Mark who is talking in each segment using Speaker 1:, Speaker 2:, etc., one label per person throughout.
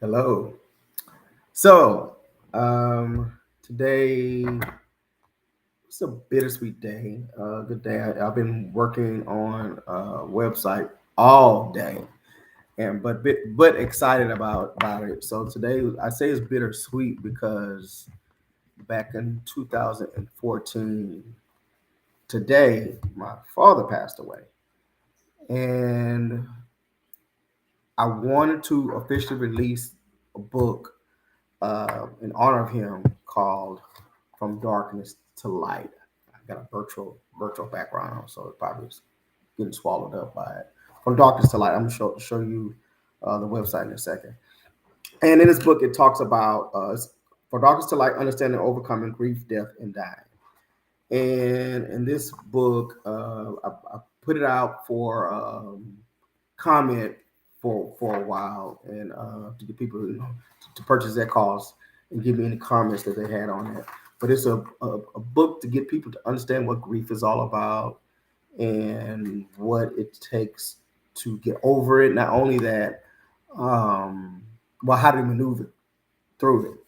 Speaker 1: Hello. So, today it's a bittersweet day. Good day. I've been working on a website all day, and but excited about it. So today I say it's bittersweet because back in 2014, today my father passed away, and I wanted to officially release a book in honor of him called "From Darkness to Light." I got a virtual background, so it probably is getting swallowed up by it. From Darkness to Light. I'm gonna show you the website in a second. And in this book, it talks about "For Darkness to Light: Understanding and Overcoming Grief, Death, and Dying." And in this book, I put it out for comment for a while, and to get people to purchase that cause and give me any comments that they had on it. But it's a book to get people to understand what grief is all about and what it takes to get over it. Not only that, um, well, how to maneuver through it.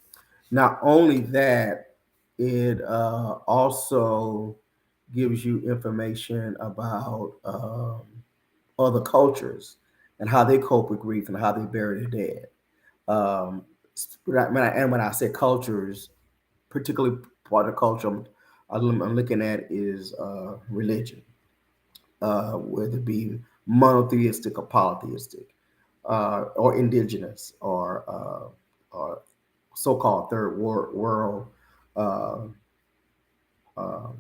Speaker 1: Not only that, it also gives you information about other cultures and how they cope with grief and how they bury their dead. Um, and when I say cultures, particularly part of the culture I'm looking at is religion, whether it be monotheistic or polytheistic, or indigenous, or so-called third world uh, uh,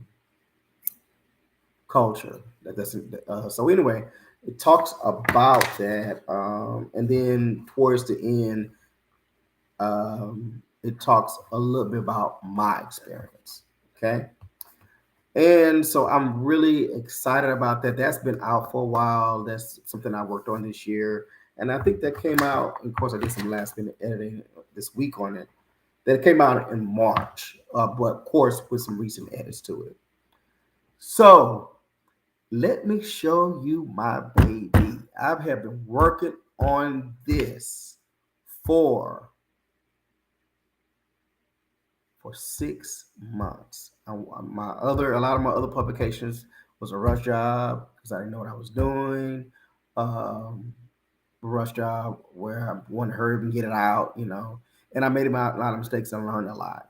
Speaker 1: culture. So anyway, it talks about that, and then towards the end, it talks a little bit about my experience. Okay, and so I'm really excited about that. That's been out for a while. That's something I worked on this year, and I think that came out. Of course, I did some last minute editing this week on it. That came out in March, but of course with some recent edits to it. So let me show you my baby. I have been working on this for for 6 months. A lot of my other publications was a rush job because I didn't know what I was doing. Um, rush job where I wanted to hurry up and get it out, and I made a lot of mistakes and learned a lot.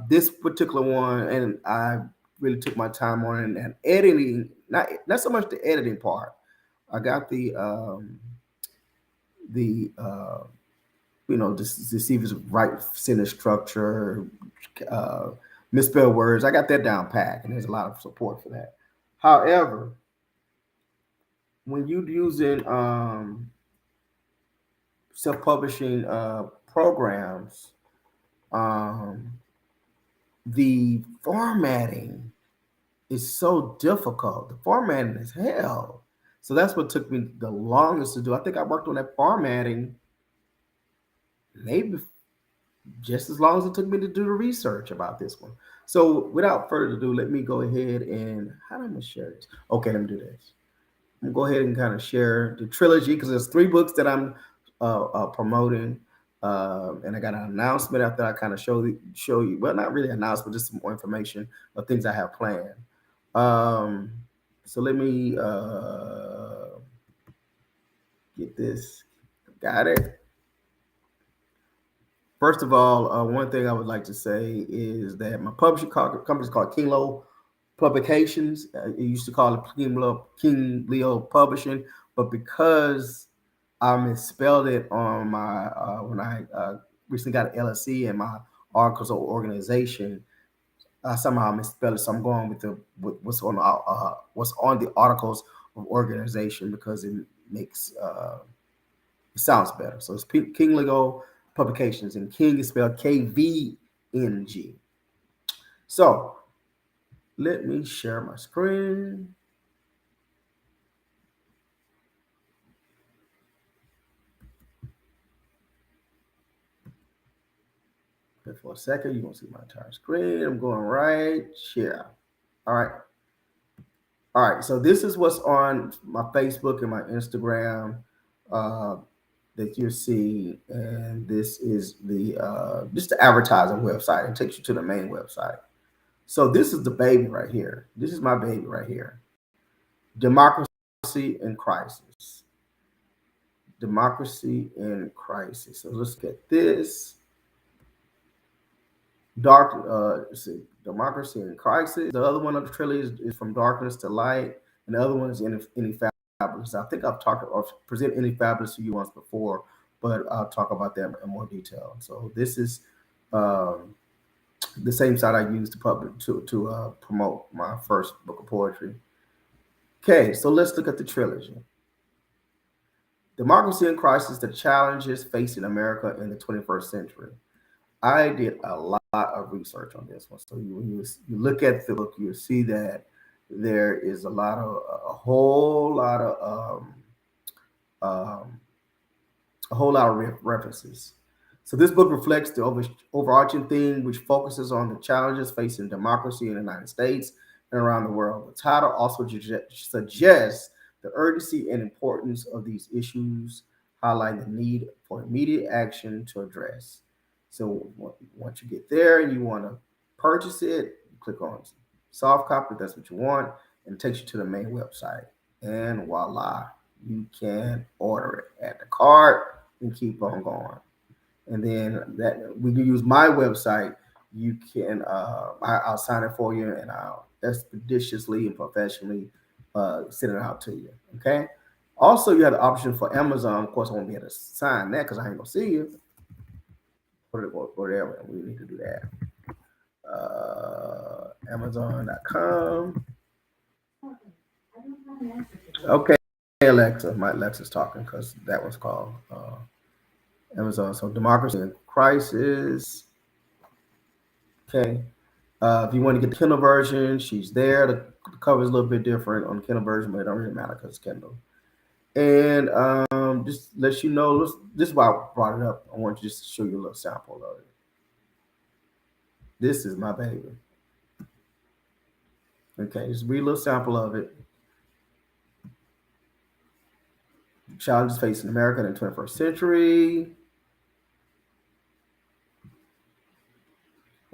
Speaker 1: This particular one, and I really took my time on it and editing, not so much the editing part. I got the to see if it's right sentence structure, uh, misspelled words. I got that down pat, and there's a lot of support for that. However, when you're using self-publishing programs, um, the formatting is so difficult. The formatting is hell. So that's what took me the longest to do. I think I worked on that formatting maybe just as long as it took me to do the research about this one. So without further ado, let me go ahead and how am I gonna share this? Okay, let me do this. I'm gonna go ahead and kind of share the trilogy because there's 3 books that I'm promoting, and I got an announcement after I kind of show you. Well, not really announcement, just some more information of things I have planned. Um, so let me get this. Got it. First of all, one thing I would like to say is that my company is called Kinglo Publications. It used to call it King Leo Publishing, but because I misspelled it on my when I recently got an LLC and my articles of organization, I somehow misspelled it. So I'm going with what's on the articles of organization because it makes it sounds better. So it's King Lego Publications, and King is spelled KVNG. So let me share my screen. Okay, for a second, you're gonna see my entire screen. I'm going right here. All right. All right. So this is what's on my Facebook and my Instagram. Uh, that you see, and this is the just the advertising website. It takes you to the main website. So this is the baby right here. This is my baby right here. Democracy in crisis. Democracy in crisis. So let's get this. Let's see, Democracy in Crisis. The other one of the trilogy is From Darkness to Light, and the other one is Any Fabulous. I think I've talked or present Any Fabulous to you once before, but I'll talk about that in more detail. So this is um, the same site I used to promote my first book of poetry. Okay, so let's look at the trilogy. Democracy in Crisis: The Challenges Facing America in the 21st Century. I did a lot of research on this one. So when you look at the book, you'll see that there is a whole lot of um, a whole lot of references. So this book reflects the overarching theme, which focuses on the challenges facing democracy in the United States and around the world. The title also suggests the urgency and importance of these issues, highlighting the need for immediate action to address. So once you get there and you want to purchase it, you click on soft copy. If that's what you want, and it takes you to the main website. And voila, you can order it. Add the cart and keep on going. And then that when you use my website, you can I'll sign it for you and I'll expeditiously and professionally send it out to you. Okay. Also, you have the option for Amazon. Of course, I won't be able to sign that because I ain't gonna see you. Go there. We need to do that. Amazon.com. Okay, Alexa. My Alexa's talking because that was called Amazon. So Democracy in Crisis. Okay. If you want to get the Kindle version, she's there. The cover is a little bit different on the Kindle version, but it don't really matter because it's Kindle. And just let you know, this is why I brought it up. I want to just show you a little sample of it. This is my baby. Okay, just read a little sample of it. Challenges facing America in the 21st century.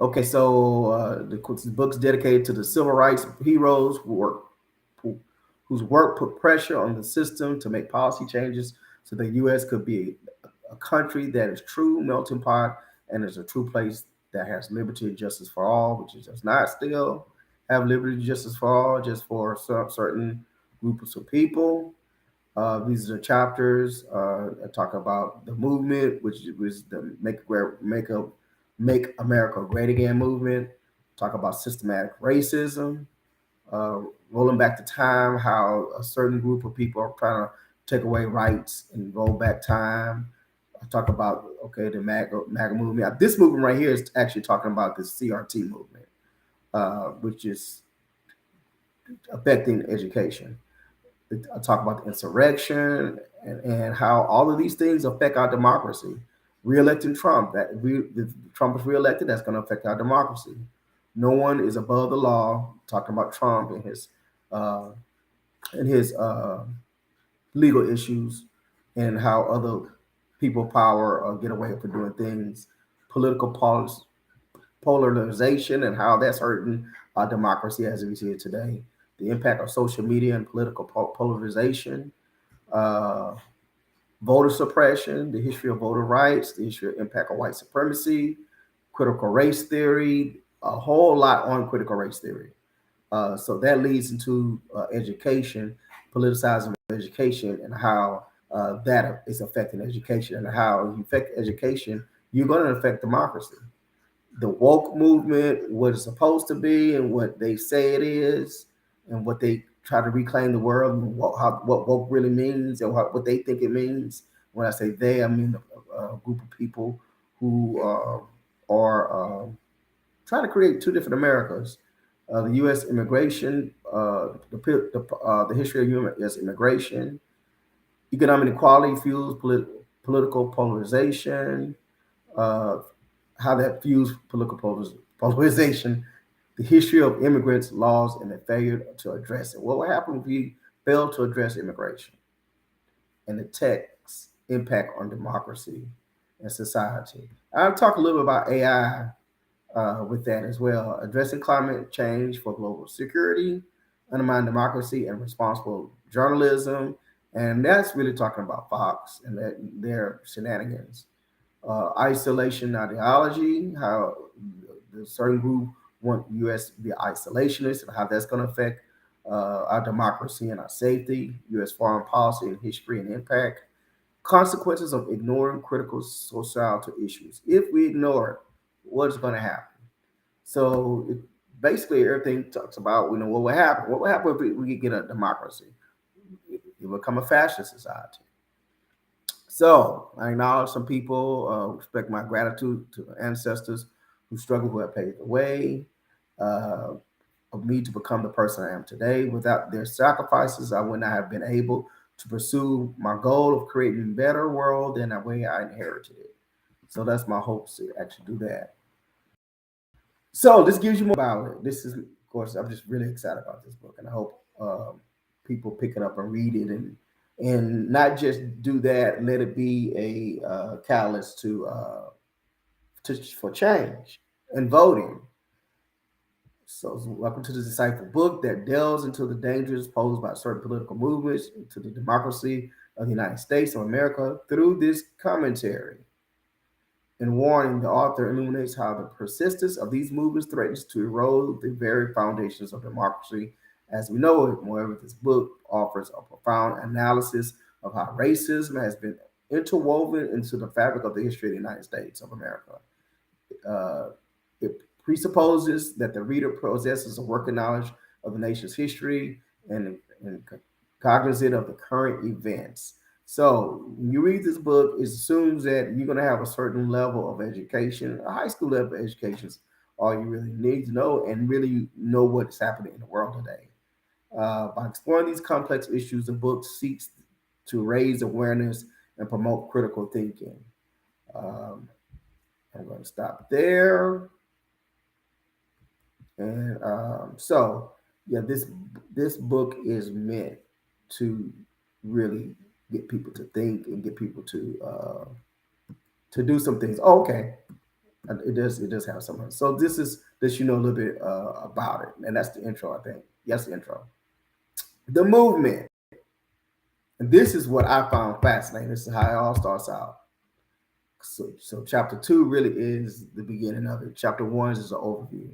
Speaker 1: Okay, so the book's dedicated to the civil rights heroes whose work put pressure on the system to make policy changes so the U.S. could be a country that is true melting pot and is a true place that has liberty and justice for all, which is does not still have liberty and justice for all, just for certain groups of people. These are the chapters that talk about the movement, which was the Make America Great Again movement. Talk about systematic racism, rolling back the time, how a certain group of people are trying to take away rights and roll back time. I talk about the MAGA movement. This movement right here is actually talking about the CRT movement, which is affecting education. I talk about the insurrection and how all of these things affect our democracy. Re-electing Trump, if Trump is re-elected, that's going to affect our democracy. No one is above the law. Talking about Trump uh, and his legal issues and how other people power get away for doing things. Political polarization and how that's hurting our democracy as we see it today. The impact of social media and political polarization, uh, voter suppression, the history of voter rights, the history of impact of white supremacy, critical race theory, a whole lot on critical race theory. So that leads into education, politicizing education, and how that is affecting education, and how you affect education, you're going to affect democracy. The woke movement, what it's supposed to be, and what they say it is, and what they try to reclaim the world, and what woke really means, and what they think it means. When I say they, I mean a group of people who are trying to create two different Americas. The U.S. immigration, the history of U.S. immigration, economic inequality fuels political polarization, uh, how that fuels political polarization, the history of immigrants, laws, and the failure to address it. What will happen if we fail to address immigration? And the text impact on democracy and society. I'll talk a little bit about AI with that as well, addressing climate change for global security, undermining democracy, and responsible journalism. And that's really talking about Fox and their shenanigans. Isolation ideology, how the certain group want U.S. to be isolationist, and how that's going to affect our democracy and our safety, U.S. foreign policy and history and impact. Consequences of ignoring critical societal issues. If we ignore it, what's going to happen? So basically, everything talks about what will happen. What will happen if we get a democracy? It will become a fascist society. So I acknowledge some people, respect my gratitude to ancestors who struggled, who have paved the way uh, of me to become the person I am today. Without their sacrifices, I would not have been able to pursue my goal of creating a better world than the way I inherited it. So that's my hopes to actually do that. So this gives you more about it. This is, of course, I'm just really excited about this book, and I hope people pick it up and read it, and not just do that. Let it be a catalyst for change and voting. So, welcome to the Decipher book that delves into the dangers posed by certain political movements to the democracy of the United States of America through this commentary. In warning, the author illuminates how the persistence of these movements threatens to erode the very foundations of democracy as we know it. Moreover, this book offers a profound analysis of how racism has been interwoven into the fabric of the history of the United States of America. Uh, it presupposes that the reader possesses a working knowledge of the nation's history and cognizant of the current events. So when you read this book, it assumes that you're going to have a certain level of education. A high school level of education is all you really need to know and really know what's happening in the world today. By exploring these complex issues, the book seeks to raise awareness and promote critical thinking. Um, I'm going to stop there. And so, yeah, this book is meant to really get people to think and get people to do some things. Oh, okay, it does have some. So this a little bit about it, and that's the intro. I think yes, the intro. The movement, and this is what I found fascinating. This is how it all starts out. So chapter two really is the beginning of it. Chapter one is an overview.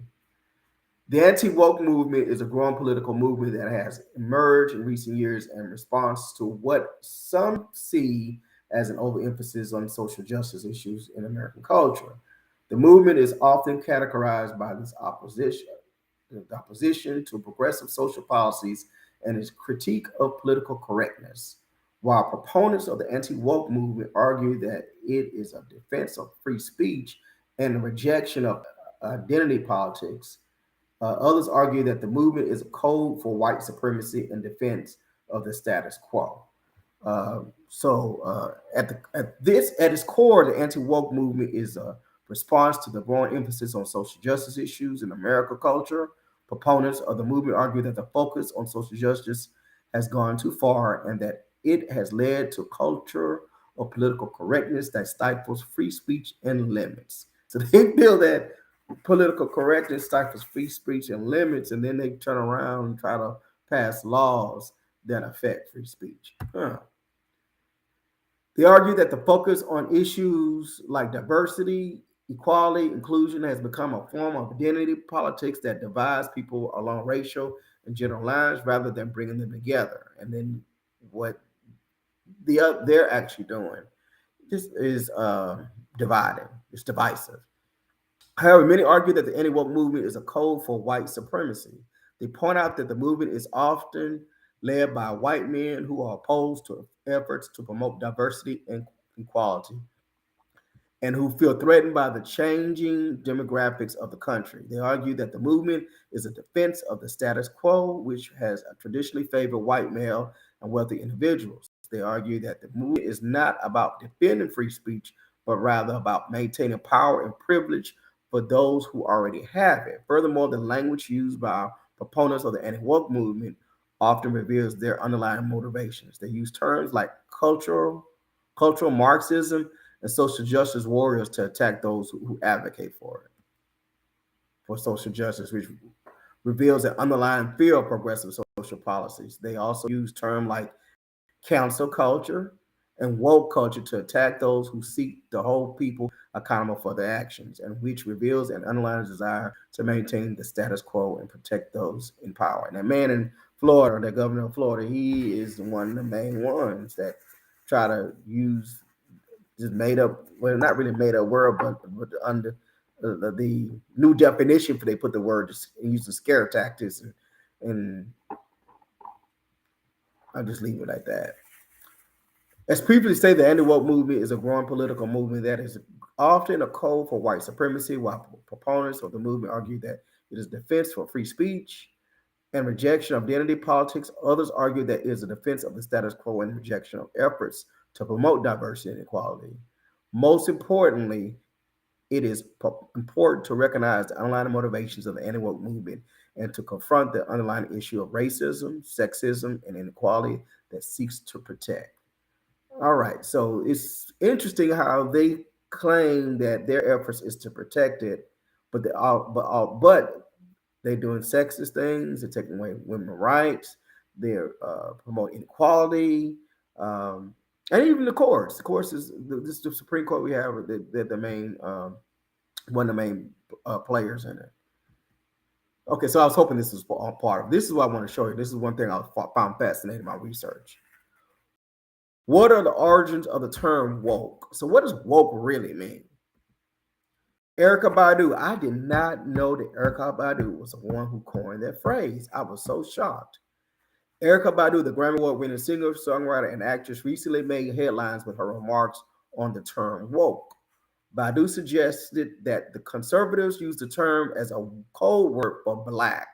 Speaker 1: The anti woke movement is a growing political movement that has emerged in recent years in response to what some see as an overemphasis on social justice issues in American culture. The movement is often categorized by this opposition, the opposition to progressive social policies and its critique of political correctness. While proponents of the anti woke movement argue that it is a defense of free speech and a rejection of identity politics, others argue that the movement is a code for white supremacy and defense of the status quo. At its core, the anti woke movement is a response to the growing emphasis on social justice issues in American culture. Proponents of the movement argue that the focus on social justice has gone too far and that it has led to a culture of political correctness that stifles free speech and limits. So they feel that political correctness stifles free speech and limits, and then they turn around and try to pass laws that affect free speech. They argue that the focus on issues like diversity, equality, inclusion has become a form of identity politics that divides people along racial and gender lines rather than bringing them together. And then what they're actually doing is dividing. It's divisive. However, many argue that the anti woke movement is a code for white supremacy. They point out that the movement is often led by white men who are opposed to efforts to promote diversity and equality and who feel threatened by the changing demographics of the country. They argue that the movement is a defense of the status quo, which has traditionally favored white male and wealthy individuals. They argue that the movement is not about defending free speech, but rather about maintaining power and privilege for those who already have it. Furthermore, the language used by proponents of the anti-woke movement often reveals their underlying motivations. They use terms like cultural cultural Marxism, and social justice warriors to attack those who advocate for social justice, which reveals an underlying fear of progressive social policies. They also use terms like cancel culture and woke culture to attack those who seek to hold people accountable for their actions, and which reveals an underlying desire to maintain the status quo and protect those in power. And that man in Florida, the governor of Florida, he is one of the main ones that try to use just made up, well, not really made up word, but under the new definition for they put the word and use the scare tactics, and I'll just leave it like that. As previously stated, the anti-woke movement is a growing political movement that is often a call for white supremacy, while proponents of the movement argue that it is defense for free speech and rejection of identity politics. Others argue that it is a defense of the status quo and rejection of efforts to promote diversity and equality. Most importantly, it is important to recognize the underlying motivations of the anti-woke movement and to confront the underlying issue of racism, sexism, and inequality that seeks to protect. All right, so it's interesting how they claim that their efforts is to protect it, but but they're doing sexist things. They're taking away women's rights. They're promoting inequality, um, and even the courts. The courts is this the Supreme Court we have. They're the main one of the main players in it. Okay, so I was hoping this was part of. This is what I want to show you. This is one thing I found fascinating in my research. What are the origins of the term woke? So, what does woke really mean? Erica Badu. I did not know that Erica Badu was the one who coined that phrase. I was so shocked. Erica Badu, the Grammy Award winning singer, songwriter, and actress, recently made headlines with her remarks on the term woke. Badu suggested that the conservatives use the term as a code word for black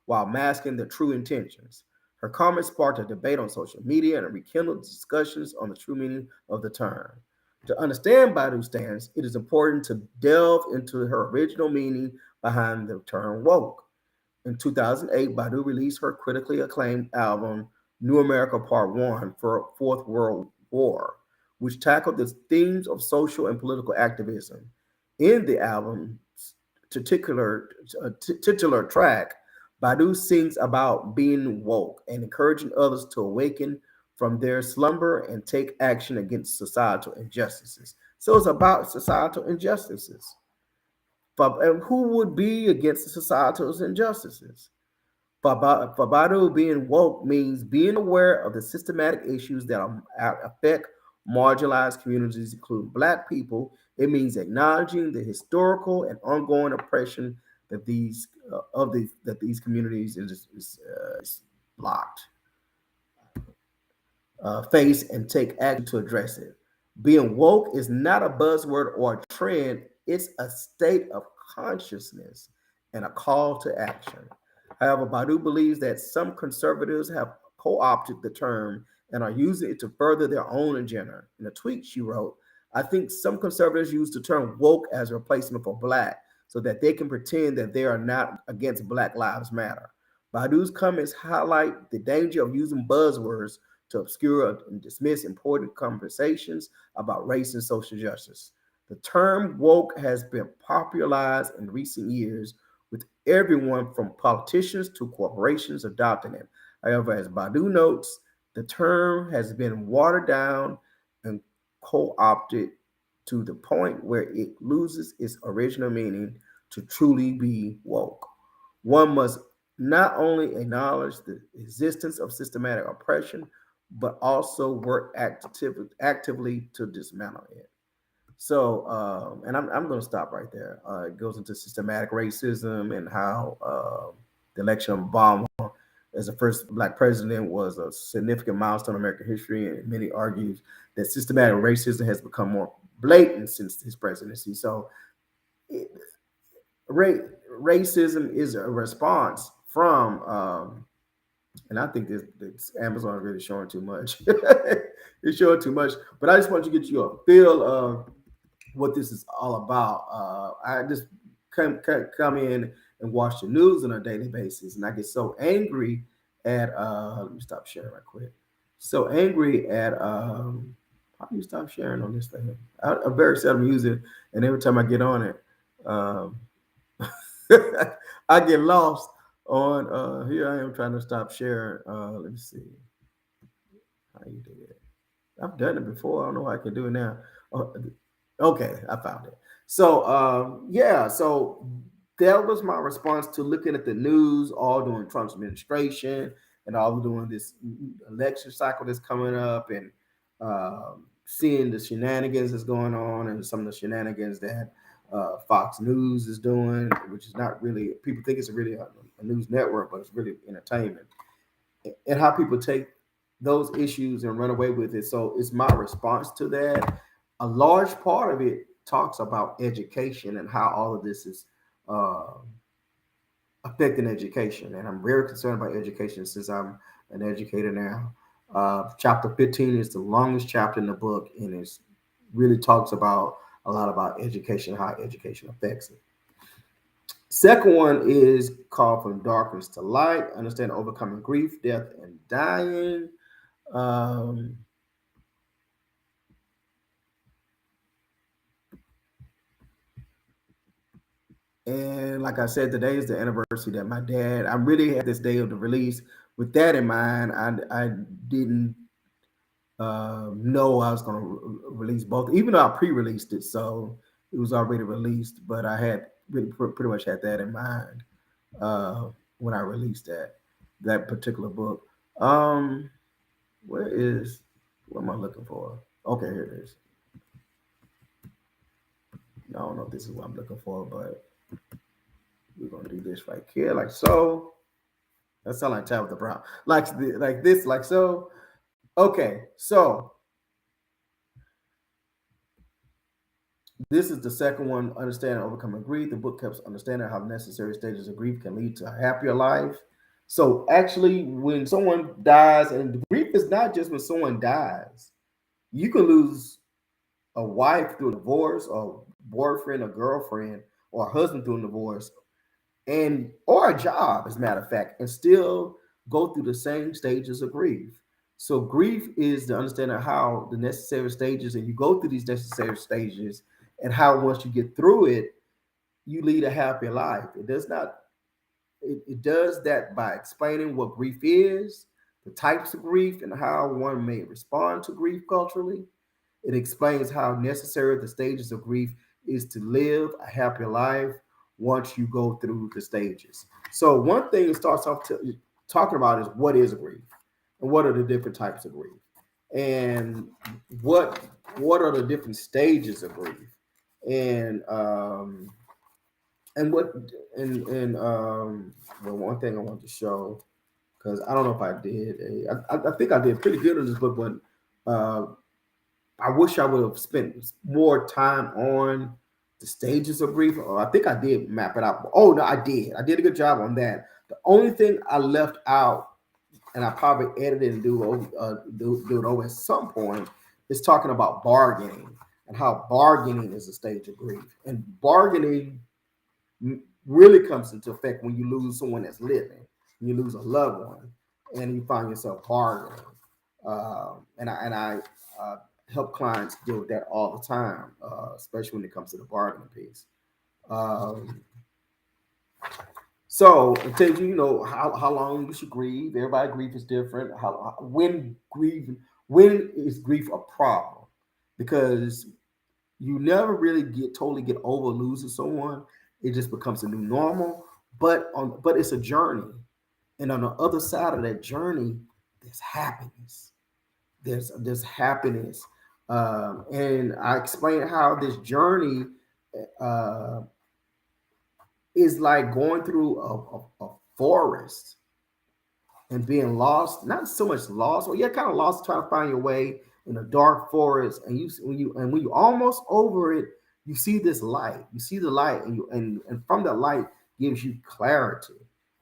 Speaker 1: while masking the true intentions. Her comments sparked a debate on social media and rekindled discussions on the true meaning of the term. To understand Badu's stance, it is important to delve into her original meaning behind the term woke. In 2008, Badu released her critically acclaimed album, New America Part 1 for Fourth World War, which tackled the themes of social and political activism. In the album's titular track, Badu sings about being woke and encouraging others to awaken from their slumber and take action against societal injustices. So it's about societal injustices. And who would be against the societal injustices? For Badu, being woke means being aware of the systematic issues that affect marginalized communities, including Black people. It means acknowledging the historical and ongoing oppression that these communities is blocked, face, and take action to address it. Being woke is not a buzzword or a trend, it's a state of consciousness and a call to action. However, Badu believes that some conservatives have co opted the term and are using it to further their own agenda. In a tweet she wrote, I think some conservatives use the term woke as a replacement for black so that they can pretend that they are not against Black Lives Matter. Badu's comments highlight the danger of using buzzwords to obscure and dismiss important conversations about race and social justice. The term woke has been popularized in recent years, with everyone from politicians to corporations adopting it. However, as Badu notes, the term has been watered down and co opted to the point where it loses its original meaning to truly be woke. One must not only acknowledge the existence of systematic oppression, but also work actively to dismantle it. So, and I'm going to stop right there. It goes into systematic racism and how the election of Obama as the first Black president was a significant milestone in American history. And many argue that systematic racism has become more blatant since his presidency. So, it, racism is a response from and I think this Amazon is really showing too much. It's showing too much. But I just want to get you a feel of what this is all about. I just come in and watch the news on a daily basis, and I get so angry at. Let me stop sharing right quick. So angry at. How do you stop sharing on this thing? I very seldom use it, and every time I get on it, um, I get lost on. Here I am trying to stop sharing. Let me see how you do it. I've done it before. I don't know how I can do it now. Oh, okay, I found it. So yeah, so that was my response to looking at the news, all during Trump's administration, and all doing this election cycle that's coming up, and seeing the shenanigans that's going on, and some of the shenanigans that Fox News is doing, which is not really. People think it's really a news network, but it's really entertainment, and how people take those issues and run away with it. So it's my response to that. A large part of it talks about education and how all of this is uh, affecting education. And I'm very concerned about education since I'm an educator now. Chapter 15 is the longest chapter in the book, and it really talks about a lot about education, how education affects it. Second one is called From Darkness to Light, Understand Overcoming Grief, Death, and Dying. Um, and like I said, today is the anniversary that my dad, I really had this day of the release with that in mind. I didn't know I was going to release both, even though I pre-released it. So it was already released, but I had pretty much had that in mind uh, when I released that particular book. Um, where is, what am I looking for? Okay, here it is. I don't know if this is what I'm looking for, but we're gonna do this right here, like so. That sounds like Tabitha Brown, like this, like so. Okay, so this is the second one, Understanding and Overcoming Grief. The book helps understanding how necessary stages of grief can lead to a happier life. So actually, when someone dies, and grief is not just when someone dies. You can lose a wife through a divorce, or boyfriend or girlfriend, or a husband through a divorce, and or a job, as a matter of fact, and still go through the same stages of grief. So grief is the understanding of how the necessary stages, and you go through these necessary stages, and how once you get through it, you lead a happy life. It does not. It does that by explaining what grief is, the types of grief, and how one may respond to grief culturally. It explains how necessary the stages of grief is to live a happy life once you go through the stages. So one thing it starts off talking about is what is grief, and what are the different types of grief, and what what are the different stages of grief, and and what well, one thing I want to show, because I don't know if I did I think I did pretty good in this book, but uh, I wish I would have spent more time on the stages of grief. Or I think I did map it out. Oh no, I did. I did a good job on that. The only thing I left out, and I probably edited and do it over at some point, is talking about bargaining, and how bargaining is a stage of grief. And bargaining really comes into effect when you lose someone that's living, you lose a loved one, and you find yourself bargaining. And I uh, help clients deal with that all the time, especially when it comes to the bargaining piece. Um, so it tells you, how long you should grieve. Everybody grief is different. When is grief a problem? Because you never really totally get over losing someone. It just becomes a new normal. But it's a journey, and on the other side of that journey, there's happiness. There's happiness, and I explain how this journey uh, is like going through a forest and being lost, not so much lost, well, yeah, kind of lost trying to find your way in a dark forest, and when you almost over it, you see this light. You see the light, and from that light gives you clarity.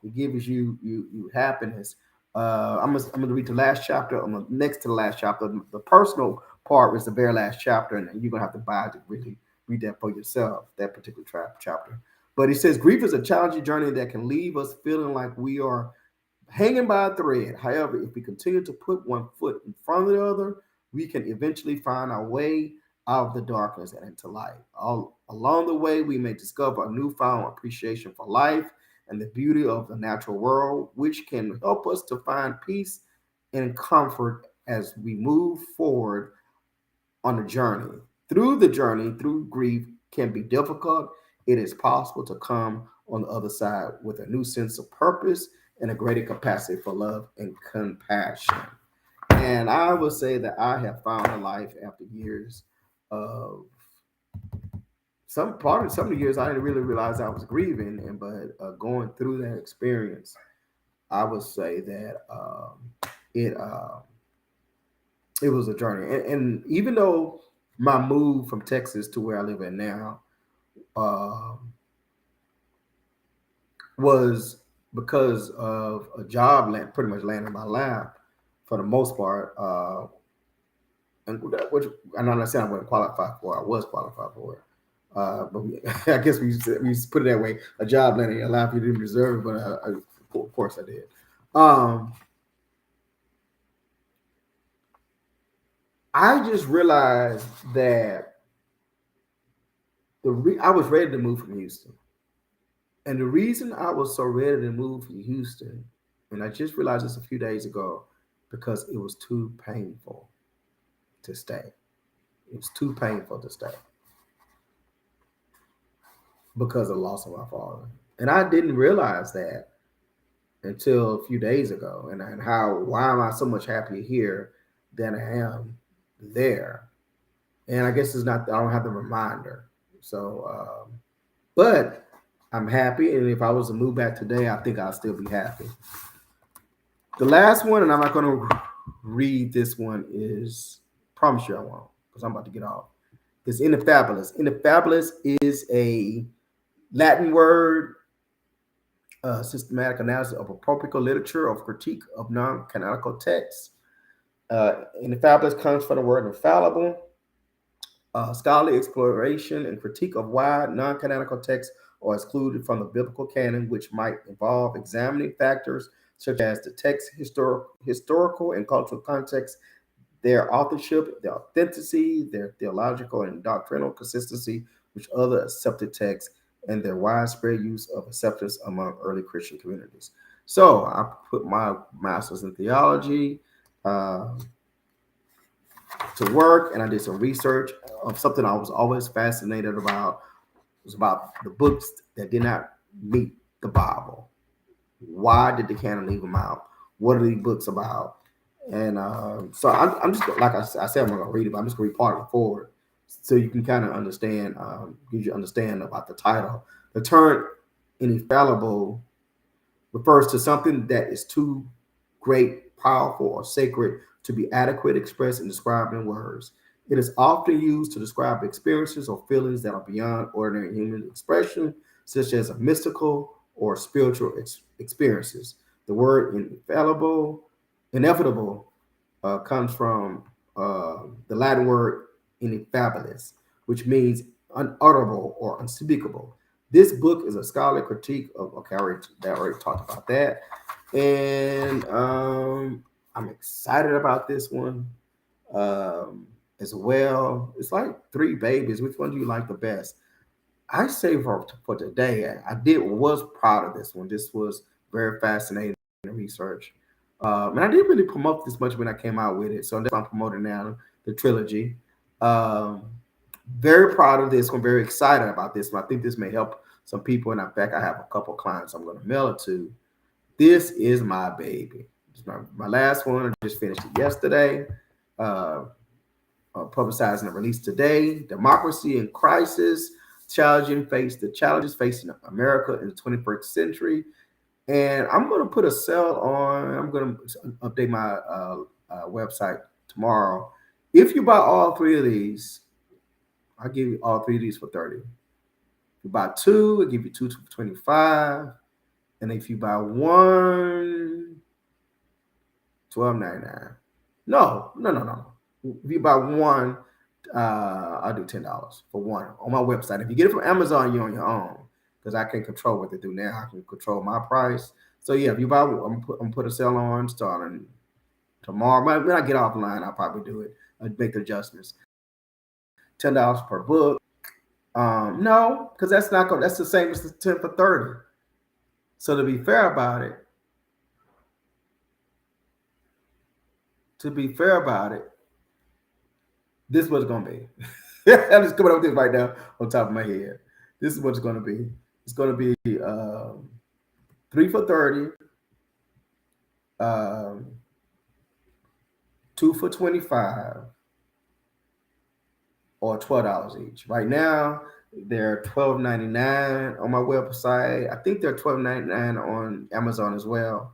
Speaker 1: It gives you happiness. I'm gonna read the last chapter. On the next to the last chapter, the personal part is the very last chapter, and you're gonna have to buy to really read that for yourself. That particular chapter. But he says grief is a challenging journey that can leave us feeling like we are hanging by a thread. However, if we continue to put one foot in front of the other, we can eventually find our way out of the darkness and into light. All along the way, we may discover a newfound appreciation for life and the beauty of the natural world, which can help us to find peace and comfort as we move forward on the journey. Through the journey, through grief can be difficult, it is possible to come on the other side with a new sense of purpose and a greater capacity for love and compassion. And I would say that I have found a life after years of some of the years I didn't really realize I was grieving, and but going through that experience, I would say that it it was a journey. And even though my move from Texas to where I live in now um was because of a job pretty much landing in my lap for the most part. And which I'm not saying I wasn't qualified for. I was qualified for it. But I guess we put it that way. A job landing in your lap you didn't deserve, but of course I did. Um, I just realized that I was ready to move from Houston, and the reason I was so ready to move from Houston, and I just realized this a few days ago, because it was too painful to stay. It was too painful to stay because of the loss of my father, and I didn't realize that until a few days ago, and how why am I so much happier here than I am there? And I guess it's not I don't have the reminder. So, but I'm happy, and if I was to move back today, I think I'll still be happy. The last one, and I'm not going to read this one, is promise you I won't because I'm about to get off. It's Ineffabulous. Ineffabulous is a Latin word, systematic analysis of apocryphal literature, of critique of non-canonical texts. Infabulous comes from the word infallible, scholarly exploration and critique of why non-canonical texts are excluded from the biblical canon, which might involve examining factors such as the text's historical and cultural context, their authorship, their authenticity, their theological and doctrinal consistency with other accepted texts, and their widespread use of acceptance among early Christian communities. So I put my master's in theology uh, to work, and I did some research of something I was always fascinated about. It was about the books that did not meet the Bible. Why did the canon leave them out? What are these books about? And so I'm just like I said, I'm not gonna read it, but I'm just gonna read part of it forward, so you can kind of understand, gives you understand about the title. The term infallible refers to something that is too great, powerful, or sacred to be adequate expressed and described in words. It is often used to describe experiences or feelings that are beyond ordinary human expression, such as a mystical or spiritual experiences. The word inevitable, comes from the Latin word ineffabilis, which means unutterable or unspeakable. This book is a scholarly critique of, okay, I already talked about that. And I'm excited about this one as well. It's like three babies. Which one do you like the best? I say for today, was proud of this one. This was very fascinating research. And I didn't really promote this much when I came out with it, so that's why I'm promoting now the trilogy. Um, very proud of this one. Very excited about this one. I think this may help some people. And in fact, I have a couple clients I'm going to mail it to. This is my baby. It's my last one. I just finished it yesterday. Uh, Publicizing and released today. Democracy in Crisis, the challenges facing America in the 21st century. And I'm going to put a sale on. I'm going to update my website tomorrow. If you buy all three of these, I'll give you all three of these for 30. If you buy two, I'll give you two for 25. And if you buy one, $12.99. No. If you buy one, I'll do $10 for one on my website. If you get it from Amazon, you're on your own because I can control what they do now. I can control my price. So yeah, if you buy, I'm put a sale on starting tomorrow. When I get offline, I'll probably do it. make the adjustments. $10 per book. No, because that's not going. That's the same as the 10 for 30. So to be fair about it, this is what it's going to be. I'm just coming up with this right now on top of my head. This is what it's going to be. It's going to be 3 for 30, um, 2 for 25, or $12 each. Right now, they're $12.99 on my website. I think they're $12.99 on Amazon as well.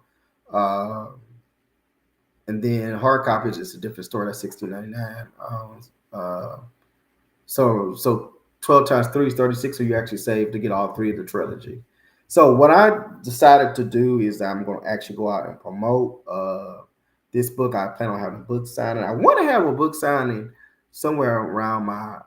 Speaker 1: Uh, and then hard copies is a different store. That's $16.99. So 12 times 3 is 36. So you actually save to get all three of the trilogy. So what I decided to do is I'm going to actually go out and promote this book. I plan on having a book signing. I want to have a book signing somewhere around my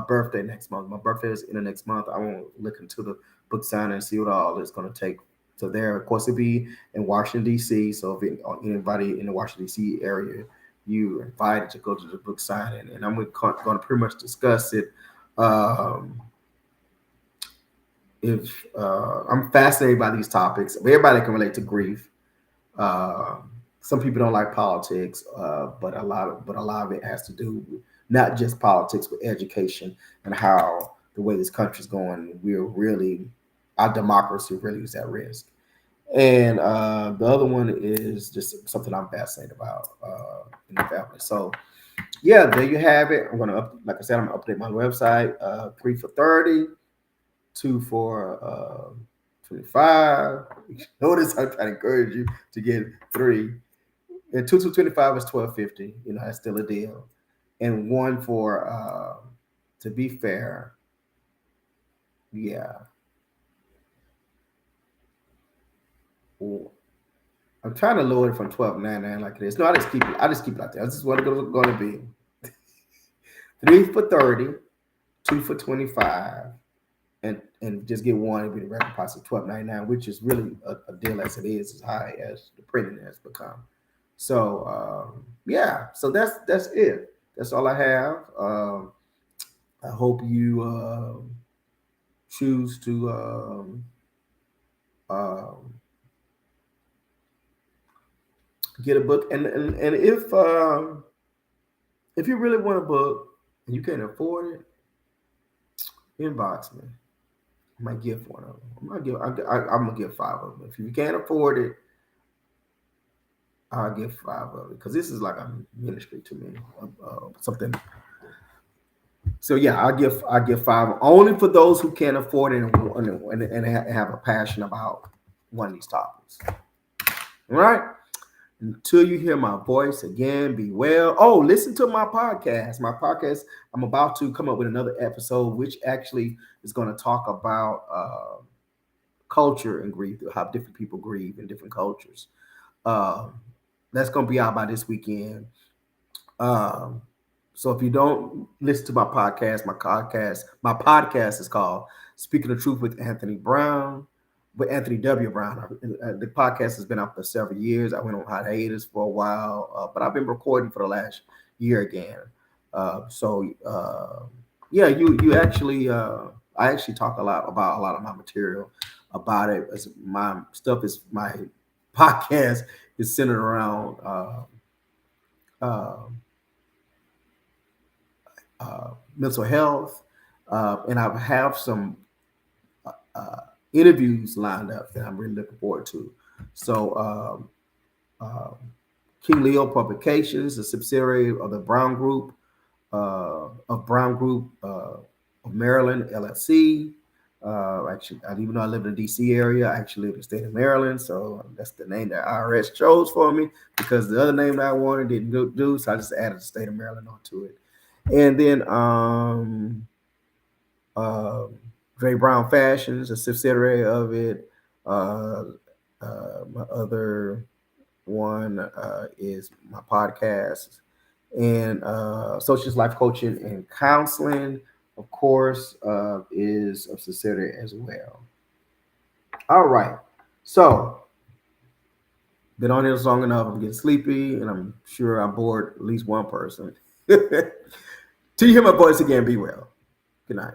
Speaker 1: birthday next month. My birthday is in the next month. I want to look into the book signing and see what all it's going to take to there. Of course, it'll be in Washington, D.C. So if anybody in the Washington, D.C. area, you're invited to go to the book signing. And I'm going to pretty much discuss it. If I'm fascinated by these topics. Everybody can relate to grief. Some people don't like politics, but a lot of it has to do with not just politics, but education and how the way this country's going. Our democracy really is at risk. And the other one is just something I'm fascinated about in the family. So yeah, there you have it. Like I said, I'm gonna update my website. 3 for 30, 2 for 25. Notice I'm trying to encourage you to get 3. And 2 for 25 is $12.50. That's still a deal. And 1 for to be fair, yeah. I'm trying to lower it from $12.99 like it is. No, I just keep it. Like that. This is what it's going to be. 3 for 30, 2 for 25, and just get 1 and be the regular price of $12.99, which is really a deal as it is, as high as the printing has become. So yeah, so that's it. That's all I have. I hope you choose to get a book, and if you really want a book and you can't afford it, inbox me. I might give one of them. I'm gonna give 5 of them. If you can't afford it, I'll give 5 of it, because this is like a ministry to me, something. So yeah, I give 5 only for those who can't afford it and have a passion about one of these topics. All right. Until you hear my voice again, be well. Oh, listen to my podcast. I'm about to come up with another episode, which actually is going to talk about culture and grief, how different people grieve in different cultures. That's going to be out by this weekend. So if you don't listen to my podcast is called Speaking the Truth with Anthony Brown. With Anthony W. Brown. The podcast has been out for several years. I went on hiatus for a while, but I've been recording for the last year again. Yeah, you actually, I actually talk a lot about a lot of my material about it. My podcast is centered around mental health, and I have some interviews lined up that I'm really looking forward to. So King Leo Publications, a subsidiary of the Brown Group of Maryland, LLC. Actually, even though I live in the DC area, I actually live in the state of Maryland. So that's the name that IRS chose for me, because the other name that I wanted didn't do. So I just added the state of Maryland onto it. And then Dre Brown Fashions, a subsidiary of it. My other one is my podcast, and Socialist Life Coaching and Counseling, of course, is a subsidiary as well. All right. So Been on this long enough. I'm getting sleepy, and I'm sure I bored at least one person. Till you hear my voice again, be well. Good night.